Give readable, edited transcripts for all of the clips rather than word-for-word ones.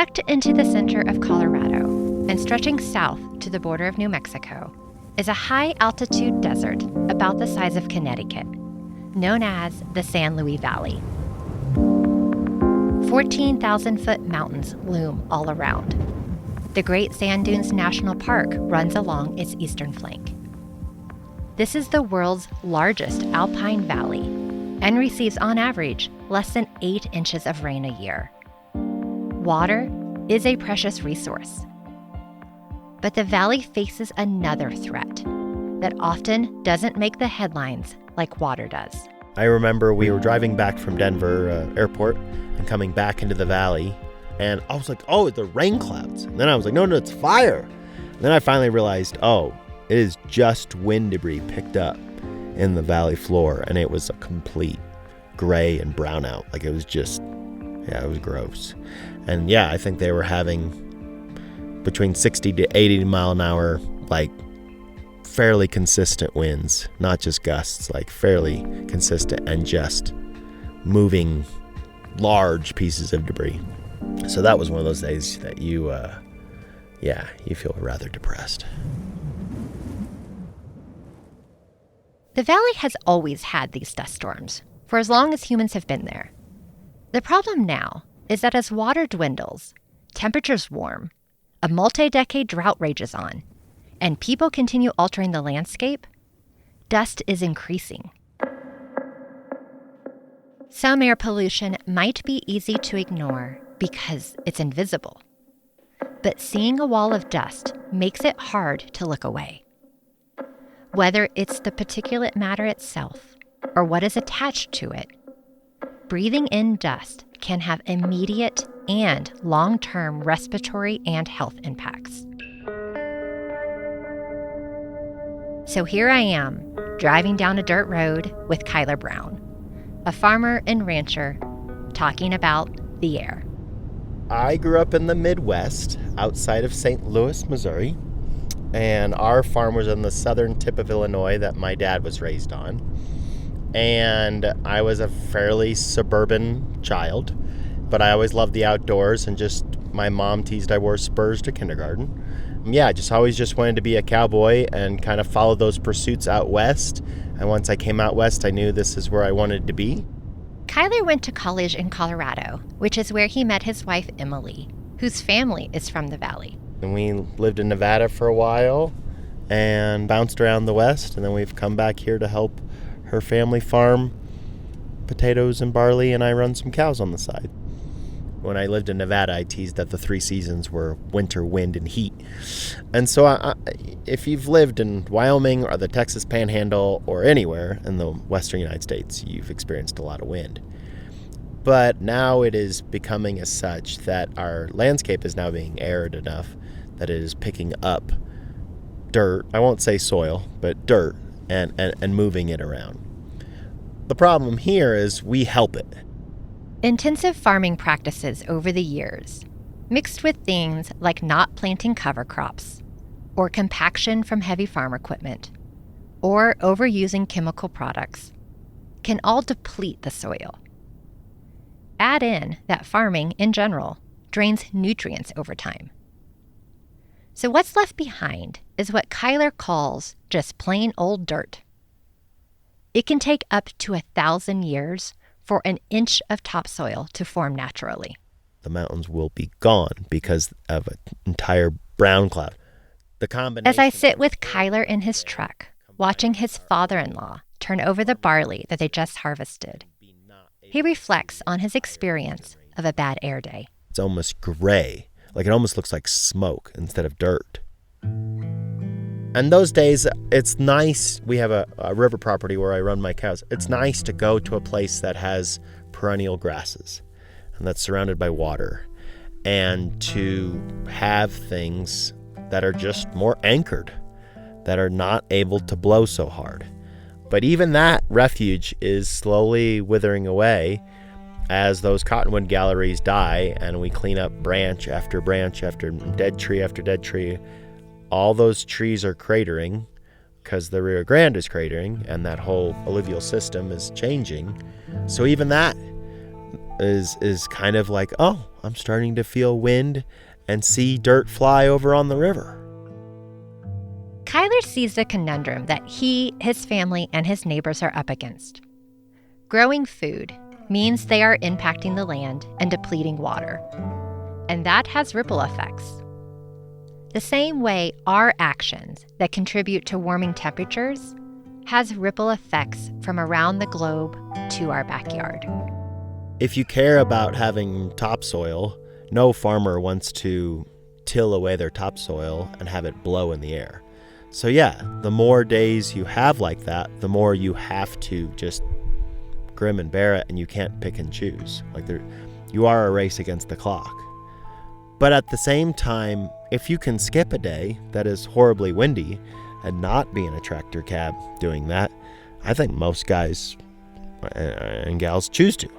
Tucked into the center of Colorado and stretching south to the border of New Mexico is a high-altitude desert about the size of Connecticut, known as the San Luis Valley. 14,000-foot mountains loom all around. The Great Sand Dunes National Park runs along its eastern flank. This is the world's largest alpine valley and receives, on average, less than 8 inches of rain a year. Water is a precious resource. But the valley faces another threat that often doesn't make the headlines like water does. I remember we were driving back from Denver airport and coming back into the valley, and I was like, oh, the rain clouds. And then I was like, no, it's fire. And then I finally realized, oh, it is just wind debris picked up in the valley floor, and it was a complete gray and brownout. Like, it was just, it was gross. And yeah, I think they were having between 60 to 80 mile an hour, like fairly consistent winds, not just gusts, like fairly consistent and just moving large pieces of debris. So that was one of those days that you feel rather depressed. The valley has always had these dust storms for as long as humans have been there. The problem now is that as water dwindles, temperatures warm, a multi-decade drought rages on, and people continue altering the landscape, dust is increasing. Some air pollution might be easy to ignore because it's invisible, but seeing a wall of dust makes it hard to look away. Whether it's the particulate matter itself or what is attached to it, breathing in dust can have immediate and long-term respiratory and health impacts. So here I am, driving down a dirt road with Kyler Brown, a farmer and rancher, talking about the air. I grew up in the Midwest, outside of St. Louis, Missouri, and our farm was on the southern tip of Illinois that my dad was raised on. And I was a fairly suburban child, but I always loved the outdoors, and just my mom teased I wore Spurs to kindergarten. Yeah, always wanted to be a cowboy and kind of follow those pursuits out west. And once I came out west, I knew this is where I wanted to be. Kyler went to college in Colorado, which is where he met his wife, Emily, whose family is from the valley. And we lived in Nevada for a while and bounced around the west, and then we've come back here to help her family farm potatoes and barley, and I run some cows on the side. When I lived in Nevada, I teased that the 3 seasons were winter, wind, and heat. And so if you've lived in Wyoming or the Texas Panhandle or anywhere in the western United States, you've experienced a lot of wind. But now it is becoming as such that our landscape is now being arid enough that it is picking up dirt, I won't say soil, but dirt, and moving it around. The problem here is we help it. Intensive farming practices over the years, mixed with things like not planting cover crops, or compaction from heavy farm equipment, or overusing chemical products, can all deplete the soil. Add in that farming, in general, drains nutrients over time. So what's left behind is what Kyler calls just plain old dirt. It can take up to 1,000 years for an inch of topsoil to form naturally. The mountains will be gone because of an entire brown cloud. The combination. As I sit with Kyler in his truck, watching his father-in-law turn over the barley that they just harvested, he reflects on his experience of a bad air day. It's almost gray, like it almost looks like smoke instead of dirt. And those days, it's nice. We have a river property where I run my cows. It's nice to go to a place that has perennial grasses and that's surrounded by water, and to have things that are just more anchored, that are not able to blow so hard. But even that refuge is slowly withering away as those cottonwood galleries die and we clean up branch after branch after dead tree. All those trees are cratering because the Rio Grande is cratering and that whole alluvial system is changing. So even that, is kind of like, oh, I'm starting to feel wind and see dirt fly over on the river. Kyler sees the conundrum that he, his family, and his neighbors are up against. Growing food means they are impacting the land and depleting water. And that has ripple effects. The same way our actions that contribute to warming temperatures has ripple effects from around the globe to our backyard. If you care about having topsoil, no farmer wants to till away their topsoil and have it blow in the air. So yeah, the more days you have like that, the more you have to just grim and bear it, and you can't pick and choose. You are a race against the clock. But at the same time, if you can skip a day that is horribly windy and not be in a tractor cab doing that, I think most guys and gals choose to.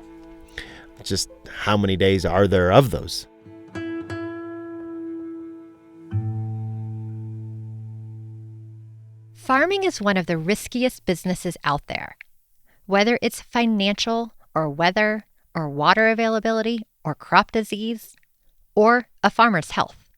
Just how many days are there of those? Farming is one of the riskiest businesses out there. Whether it's financial or weather or water availability or crop disease or a farmer's health.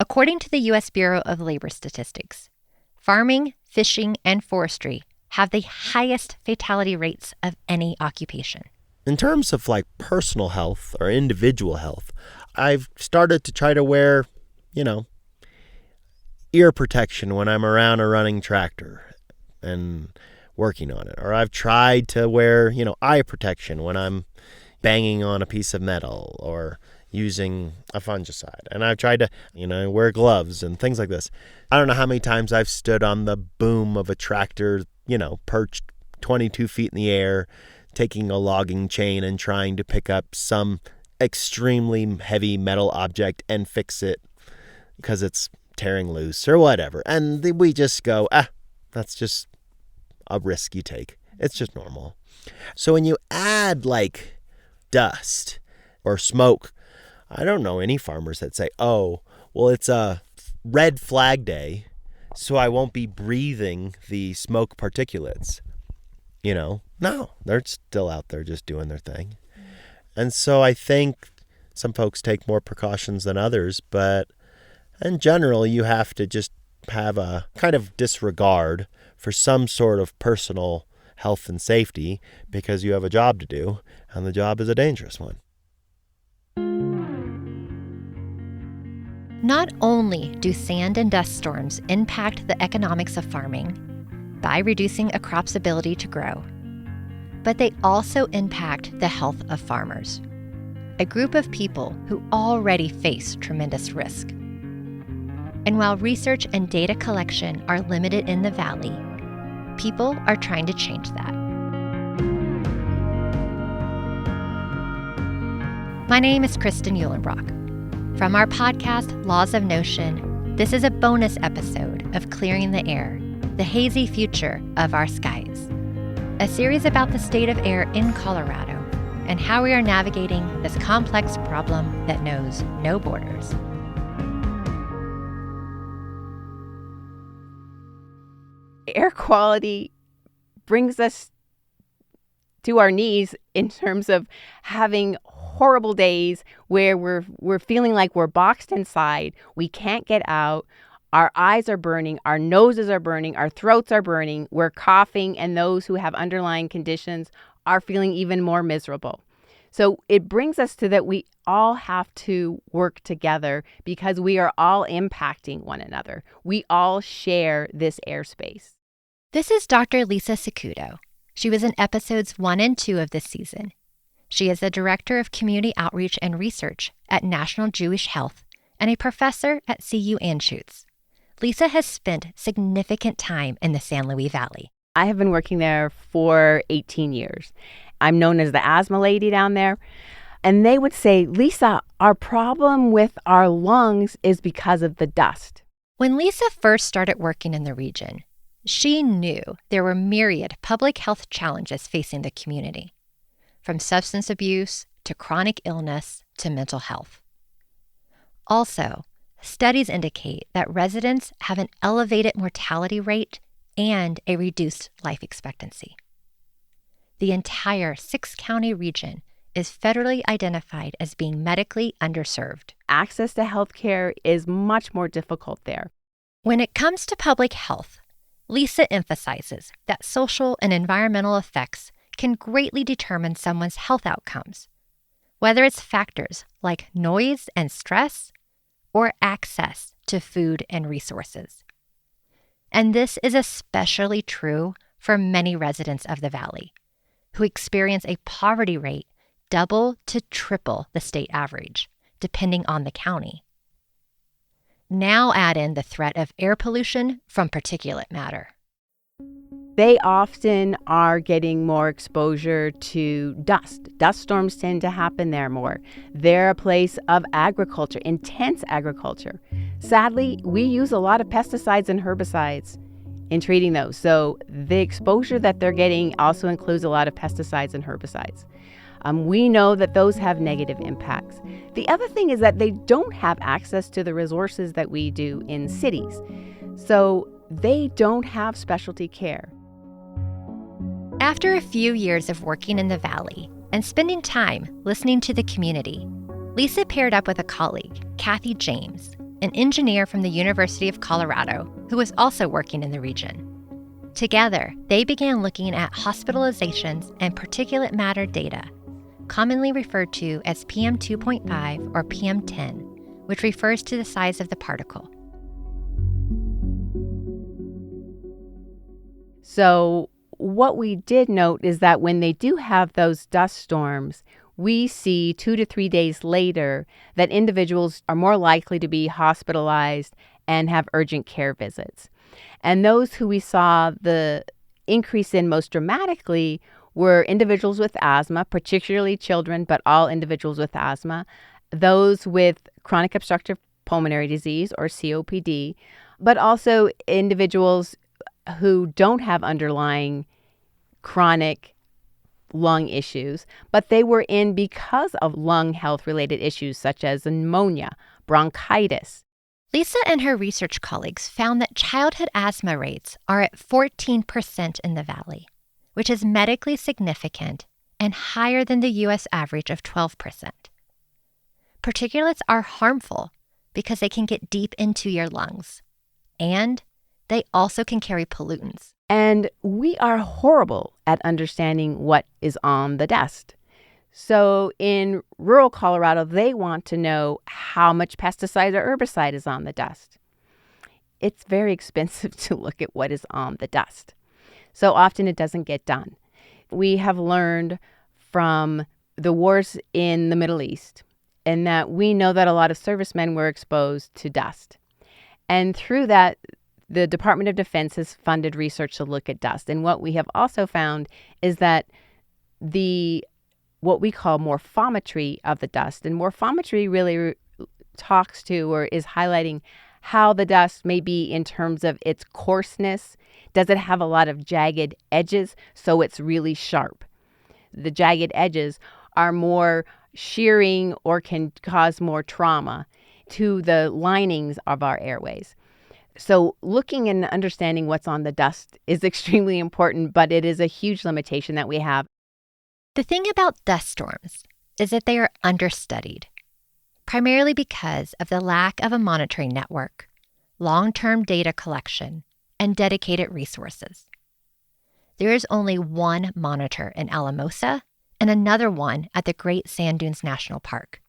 According to the U.S. Bureau of Labor Statistics, farming, fishing, and forestry have the highest fatality rates of any occupation. In terms of personal health or individual health, I've started to try to wear, ear protection when I'm around a running tractor and working on it. Or I've tried to wear, eye protection when I'm banging on a piece of metal or using a fungicide. And I've tried to, wear gloves and things like this. I don't know how many times I've stood on the boom of a tractor, perched 22 feet in the air, taking a logging chain and trying to pick up some extremely heavy metal object and fix it because it's tearing loose or whatever. And we just go, that's just a risk you take. It's just normal. So when you add dust or smoke, I don't know any farmers that say, oh, well, it's a red flag day, so I won't be breathing the smoke particulates. No, they're still out there just doing their thing. And so I think some folks take more precautions than others, but in general, you have to just have a kind of disregard for some sort of personal health and safety because you have a job to do, and the job is a dangerous one. Not only do sand and dust storms impact the economics of farming by reducing a crop's ability to grow, but they also impact the health of farmers, a group of people who already face tremendous risk. And while research and data collection are limited in the valley, people are trying to change that. My name is Kristan Uhlenbrock. From our podcast, Laws of Notion, this is a bonus episode of Clearing the Air, the hazy future of our skies, a series about the state of air in Colorado and how we are navigating this complex problem that knows no borders. Air quality brings us to our knees in terms of having horrible days where we're feeling like we're boxed inside, we can't get out, our eyes are burning, our noses are burning, our throats are burning, we're coughing, and those who have underlying conditions are feeling even more miserable. So it brings us to that we all have to work together because we are all impacting one another. We all share this airspace. This is Dr. Lisa Cicutto. She was in episodes 1 and 2 of this season. She is the Director of Community Outreach and Research at National Jewish Health and a professor at CU Anschutz. Lisa has spent significant time in the San Luis Valley. I have been working there for 18 years. I'm known as the asthma lady down there. And they would say, Lisa, our problem with our lungs is because of the dust. When Lisa first started working in the region, she knew there were myriad public health challenges facing the community, from substance abuse to chronic illness to mental health. Also, studies indicate that residents have an elevated mortality rate and a reduced life expectancy. The entire 6-county region is federally identified as being medically underserved. Access to health care is much more difficult there. When it comes to public health, Lisa emphasizes that social and environmental effects can greatly determine someone's health outcomes, whether it's factors like noise and stress or access to food and resources. And this is especially true for many residents of the Valley, who experience a poverty rate double to triple the state average, depending on the county. Now add in the threat of air pollution from particulate matter. They often are getting more exposure to dust. Dust storms tend to happen there more. They're a place of agriculture, intense agriculture. Sadly, we use a lot of pesticides and herbicides in treating those. So the exposure that they're getting also includes a lot of pesticides and herbicides. We know that those have negative impacts. The other thing is that they don't have access to the resources that we do in cities. So they don't have specialty care. After a few years of working in the Valley and spending time listening to the community, Lisa paired up with a colleague, Kathy James, an engineer from the University of Colorado who was also working in the region. Together, they began looking at hospitalizations and particulate matter data, commonly referred to as PM2.5 or PM10, which refers to the size of the particle. So what we did note is that when they do have those dust storms, we see 2 to 3 days later that individuals are more likely to be hospitalized and have urgent care visits. And those who we saw the increase in most dramatically were individuals with asthma, particularly children, but all individuals with asthma, those with chronic obstructive pulmonary disease or COPD, but also individuals who don't have underlying chronic lung issues, but they were in because of lung health-related issues such as pneumonia, bronchitis. Lisa and her research colleagues found that childhood asthma rates are at 14% in the Valley, which is medically significant and higher than the U.S. average of 12%. Particulates are harmful because they can get deep into your lungs, and they also can carry pollutants. And we are horrible at understanding what is on the dust. So in rural Colorado, they want to know how much pesticide or herbicide is on the dust. It's very expensive to look at what is on the dust. So often it doesn't get done. We have learned from the wars in the Middle East, and that we know that a lot of servicemen were exposed to dust. And through that, the Department of Defense has funded research to look at dust. And what we have also found is that what we call morphometry of the dust, and morphometry really talks to or is highlighting how the dust may be in terms of its coarseness. Does it have a lot of jagged edges so it's really sharp? The jagged edges are more shearing or can cause more trauma to the linings of our airways. So looking and understanding what's on the dust is extremely important, but it is a huge limitation that we have. The thing about dust storms is that they are understudied, primarily because of the lack of a monitoring network, long-term data collection, and dedicated resources. There is only one monitor in Alamosa and another one at the Great Sand Dunes National Park.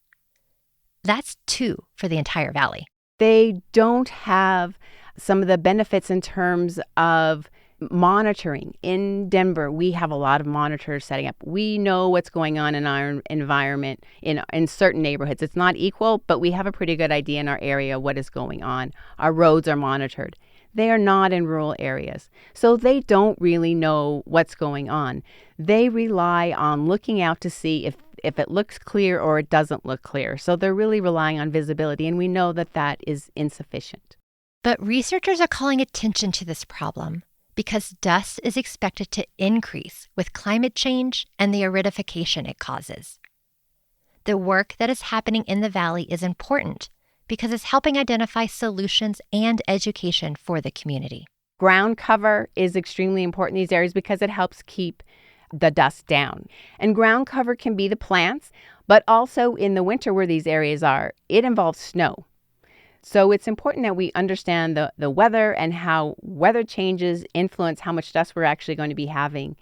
That's 2 for the entire valley. They don't have some of the benefits in terms of monitoring. In Denver, we have a lot of monitors setting up. We know what's going on in our environment in certain neighborhoods. It's not equal, but we have a pretty good idea in our area what is going on. Our roads are monitored. They are not in rural areas, so they don't really know what's going on. They rely on looking out to see if it looks clear or it doesn't look clear. So they're really relying on visibility, and we know that that is insufficient. But researchers are calling attention to this problem because dust is expected to increase with climate change and the aridification it causes. The work that is happening in the valley is important because it's helping identify solutions and education for the community. Ground cover is extremely important in these areas because it helps keep the dust down. And ground cover can be the plants, but also in the winter where these areas are, it involves snow. So it's important that we understand the weather and how weather changes influence how much dust we're actually going to be having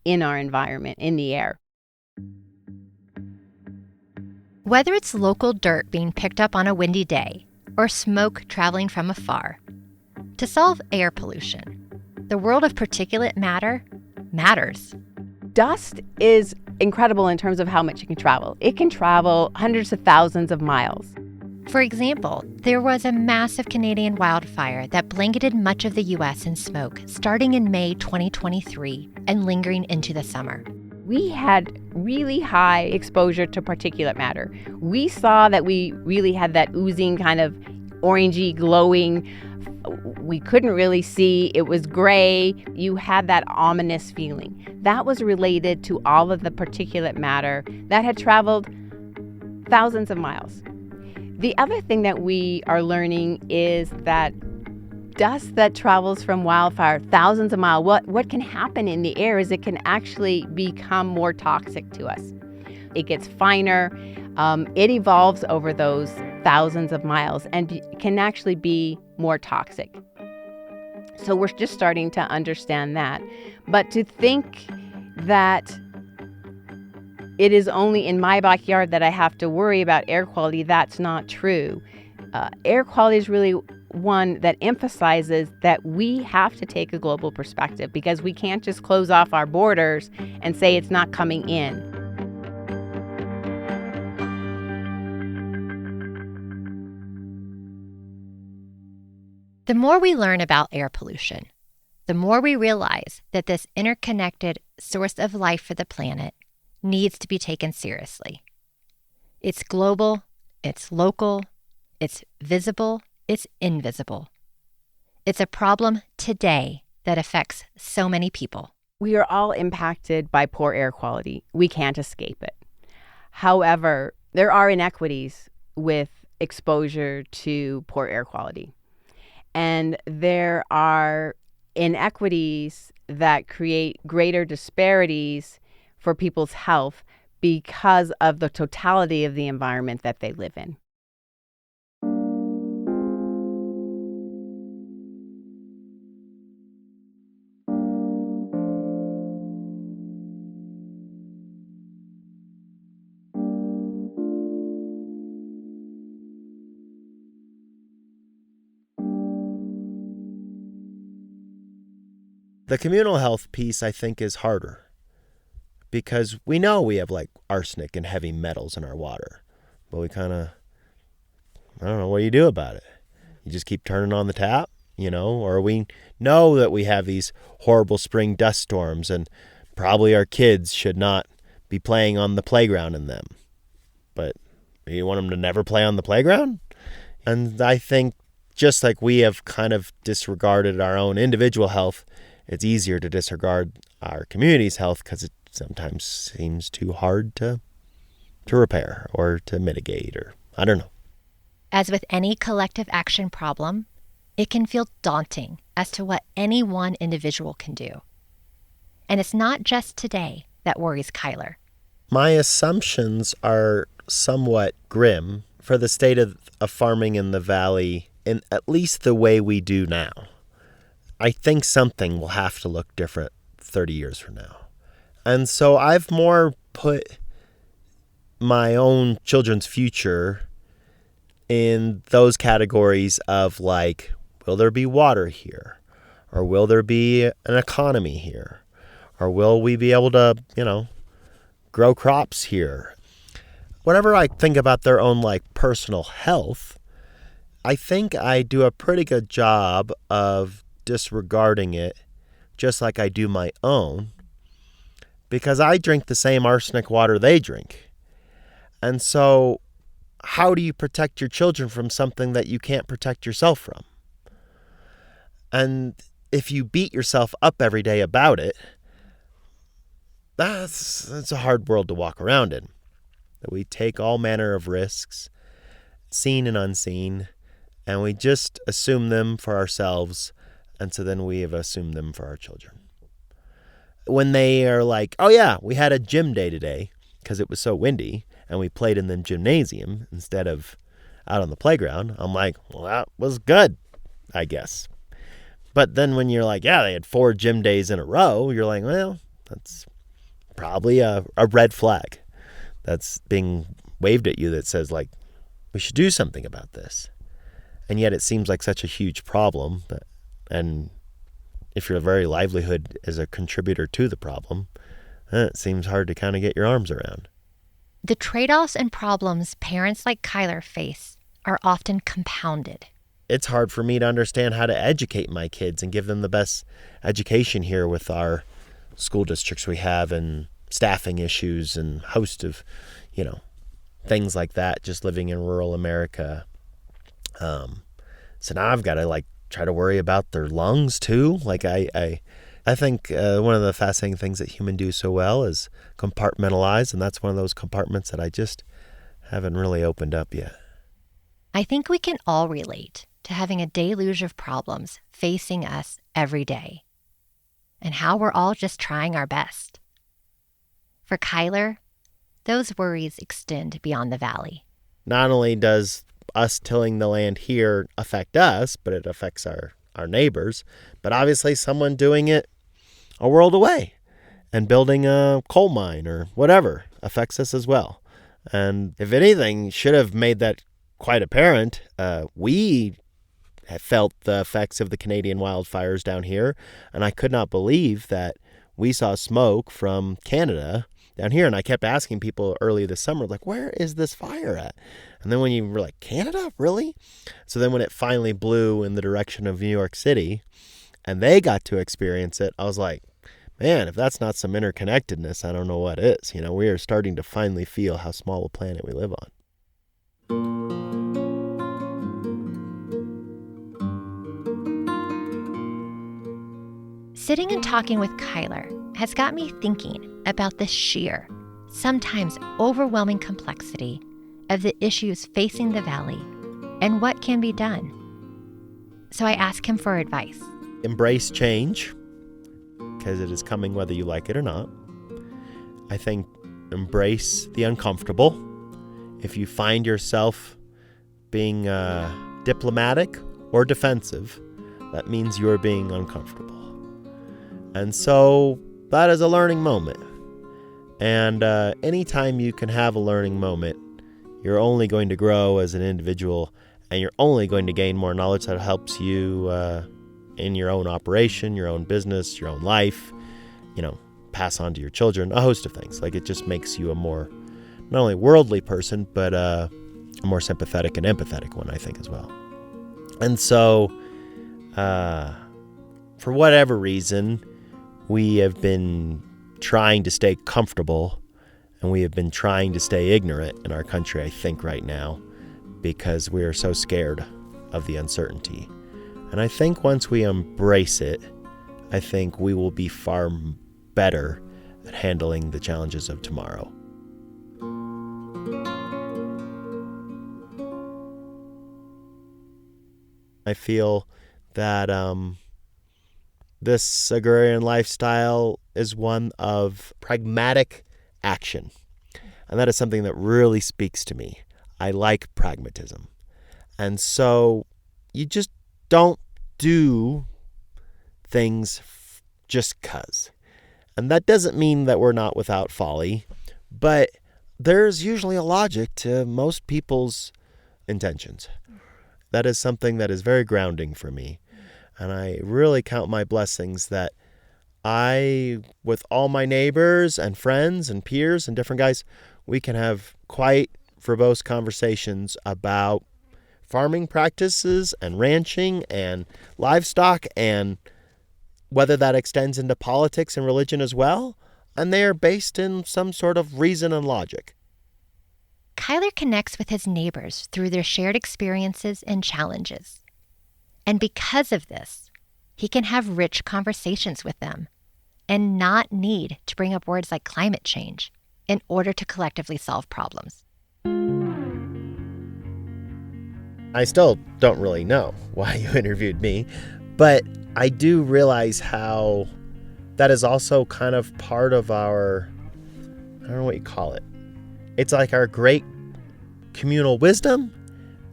in our environment, in the air. Whether it's local dirt being picked up on a windy day or smoke traveling from afar, to solve air pollution, the world of particulate matter matters. Dust is incredible in terms of how much it can travel. It can travel hundreds of thousands of miles. For example, there was a massive Canadian wildfire that blanketed much of the U.S. in smoke starting in May 2023 and lingering into the summer. We had really high exposure to particulate matter. We saw that we really had that oozing kind of orangey, glowing. We couldn't really see. It was gray. You had that ominous feeling. That was related to all of the particulate matter that had traveled thousands of miles. The other thing that we are learning is that dust that travels from wildfire thousands of miles, what can happen in the air is it can actually become more toxic to us. It gets finer. It evolves over those thousands of miles and can actually be more toxic. So we're just starting to understand that. But to think that it is only in my backyard that I have to worry about air quality, that's not true. Air quality is really one that emphasizes that we have to take a global perspective because we can't just close off our borders and say it's not coming in. The more we learn about air pollution, the more we realize that this interconnected source of life for the planet needs to be taken seriously. It's global, it's local, it's visible, it's invisible. It's a problem today that affects so many people. We are all impacted by poor air quality. We can't escape it. However, there are inequities with exposure to poor air quality. And there are inequities that create greater disparities for people's health because of the totality of the environment that they live in. The communal health piece, I think, is harder because we know we have like arsenic and heavy metals in our water, but we kind of, I don't know, what do you do about it? You just keep turning on the tap, or we know that we have these horrible spring dust storms and probably our kids should not be playing on the playground in them. But you want them to never play on the playground? And I think just like we have kind of disregarded our own individual health, it's easier to disregard our community's health because it sometimes seems too hard to repair or to mitigate, or I don't know. As with any collective action problem, it can feel daunting as to what any one individual can do. And it's not just today that worries Kyler. My assumptions are somewhat grim for the state of farming in the valley in at least the way we do now. I think something will have to look different 30 years from now. And so I've more put my own children's future in those categories of like, will there be water here? Or will there be an economy here? Or will we be able to, grow crops here? Whenever I think about their own like personal health, I think I do a pretty good job of disregarding it just like I do my own, because I drink the same arsenic water they drink. And so how do you protect your children from something that you can't protect yourself from? And if you beat yourself up every day about it, that's a hard world to walk around in. That we take all manner of risks, seen and unseen, and we just assume them for ourselves, and so then we have assumed them for our children. when they are like, oh yeah, we had a gym day today because it was so windy and we played in the gymnasium instead of out on the playground, I'm like, well, that was good, I guess. But then when you're like, yeah, they had 4 gym days in a row, you're like, well, that's probably a red flag that's being waved at you that says, like, we should do something about this. And yet it seems like such a huge problem. And if your very livelihood is a contributor to the problem, it seems hard to kind of get your arms around. The trade-offs and problems parents like Kyler face are often compounded. It's hard for me to understand how to educate my kids and give them the best education here with our school districts we have and staffing issues and host of, things like that, just living in rural America. So now I've got to try to worry about their lungs too. I think one of the fascinating things that humans do so well is compartmentalize, and that's one of those compartments that I just haven't really opened up yet. I think we can all relate to having a deluge of problems facing us every day, and how we're all just trying our best. For Kyler, those worries extend beyond the valley. Not only does us tilling the land here affect us, but it affects our neighbors, but obviously someone doing it a world away and building a coal mine or whatever affects us as well. And if anything should have made that quite apparent, we have felt the effects of the Canadian wildfires down here, and I could not believe that we saw smoke from Canada down here. And I kept asking people early this summer, where is this fire at? And then when you were like, Canada? Really? So then when it finally blew in the direction of New York City and they got to experience it, I was like, man, if that's not some interconnectedness, I don't know what is. We are starting to finally feel how small a planet we live on. Sitting and talking with Kyler has got me thinking about the sheer, sometimes overwhelming complexity of the issues facing the valley and what can be done. So I ask him for advice. Embrace change, because it is coming whether you like it or not. I think embrace the uncomfortable. If you find yourself being diplomatic or defensive, that means you're being uncomfortable. And so that is a learning moment. And anytime you can have a learning moment, you're only going to grow as an individual, and you're only going to gain more knowledge that helps you in your own operation, your own business, your own life, pass on to your children, a host of things. It just makes you a more, not only worldly person, but a more sympathetic and empathetic one, I think, as well. And so, for whatever reason, we have been trying to stay comfortable, and we have been trying to stay ignorant in our country, I think, right now, because we are so scared of the uncertainty. And I think once we embrace it, I think we will be far better at handling the challenges of tomorrow. I feel that this agrarian lifestyle is one of pragmatic action. And that is something that really speaks to me. I like pragmatism. And so you just don't do things just 'cause. And that doesn't mean that we're not without folly, but there's usually a logic to most people's intentions. That is something that is very grounding for me. And I really count my blessings that I, with all my neighbors and friends and peers and different guys, we can have quite verbose conversations about farming practices and ranching and livestock, and whether that extends into politics and religion as well. And they are based in some sort of reason and logic. Kyler connects with his neighbors through their shared experiences and challenges. And because of this, he can have rich conversations with them and not need to bring up words like climate change in order to collectively solve problems. I still don't really know why you interviewed me, but I do realize how that is also kind of part of our, I don't know what you call it. It's like our great communal wisdom,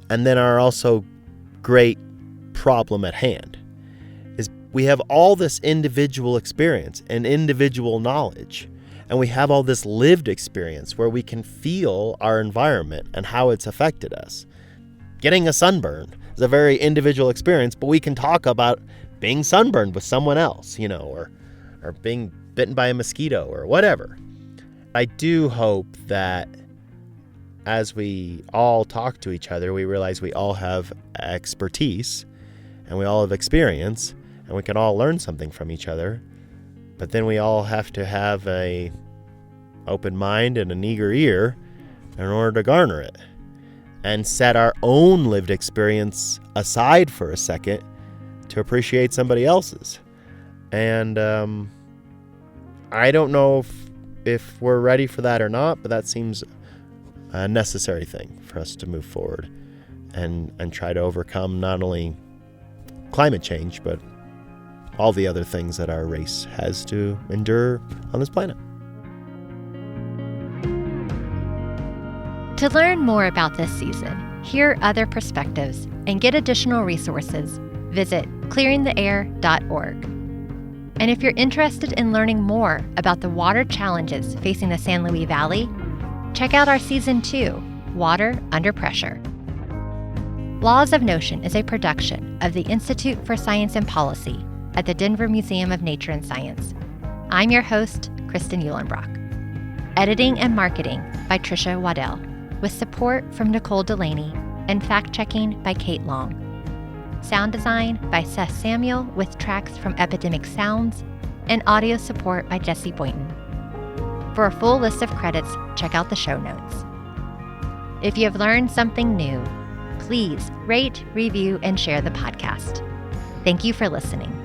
and then our also great problem at hand is we have all this individual experience and individual knowledge, and we have all this lived experience where we can feel our environment and how it's affected us. Getting a sunburn is a very individual experience, but we can talk about being sunburned with someone else, or being bitten by a mosquito or whatever. I do hope that as we all talk to each other, we realize we all have expertise and we all have experience and we can all learn something from each other. But then we all have to have a open mind and an eager ear in order to garner it and set our own lived experience aside for a second to appreciate somebody else's. And I don't know if we're ready for that or not, but that seems a necessary thing for us to move forward and try to overcome not only climate change, but all the other things that our race has to endure on this planet. To learn more about this season, hear other perspectives, and get additional resources, visit clearingtheair.org. And if you're interested in learning more about the water challenges facing the San Luis Valley, check out our Season 2, Water Under Pressure. Laws of Notion is a production of the Institute for Science and Policy at the Denver Museum of Nature and Science. I'm your host, Kristan Uhlenbrock. Editing and marketing by Tricia Waddell, with support from Nicole Delaney and fact-checking by Kate Long. Sound design by Seth Samuel with tracks from Epidemic Sounds, and audio support by Jesse Boynton. For a full list of credits, check out the show notes. If you have learned something new, please rate, review, and share the podcast. Thank you for listening.